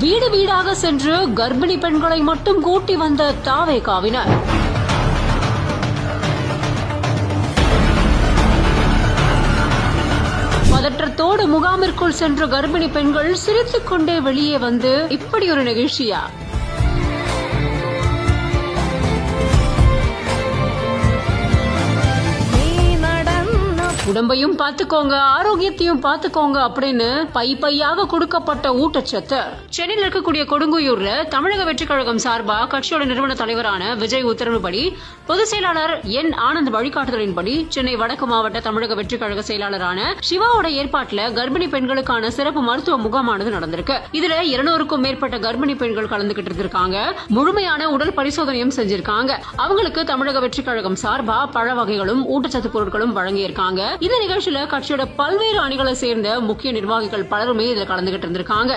வீடு வீடாக சென்று கர்ப்பிணி பெண்களை மட்டும் கூட்டி வந்த தாவேகாவினர். பதற்றத்தோடு முகாமிற்குள் சென்ற கர்ப்பிணி பெண்கள் சிரித்துக் கொண்டே வெளியே வந்து இப்படி ஒரு நிகழ்ச்சியா? உடம்பையும் பாத்துக்கோங்க, ஆரோக்கியத்தையும் பாத்துக்கோங்க அப்படின்னு பையாக கொடுக்கப்பட்ட ஊட்டச்சத்து. சென்னையில் இருக்கக்கூடிய கொடுங்குயூர்ல தமிழக வெற்றி கழகம் சார்பா கட்சியோட நிறுவன தலைவரான விஜய் உத்தரவுப்படி பொதுச் செயலாளர் என் ஆனந்த் வழிகாட்டுதலின்படி சென்னை வடக்கு மாவட்ட தமிழக வெற்றி கழக செயலாளரான சிவாவோட ஏற்பாட்டுல கர்ப்பிணி பெண்களுக்கான சிறப்பு மருத்துவ முகாமானது நடந்திருக்கு. இதுல 200க்கும் மேற்பட்ட கர்ப்பிணி பெண்கள் கலந்துகிட்டு இருக்காங்க. முழுமையான உடல் பரிசோதனையும் செஞ்சிருக்காங்க. அவங்களுக்கு தமிழக வெற்றி கழகம் சார்பா பழ வகைகளும் ஊட்டச்சத்து பொருட்களும் வழங்கியிருக்காங்க. இந்த நிகழ்ச்சியில கட்சியோட பல்வேறு அணிகளை சேர்ந்த முக்கிய நிர்வாகிகள் பலருமே இதுல கலந்துகிட்டு இருந்திருக்காங்க.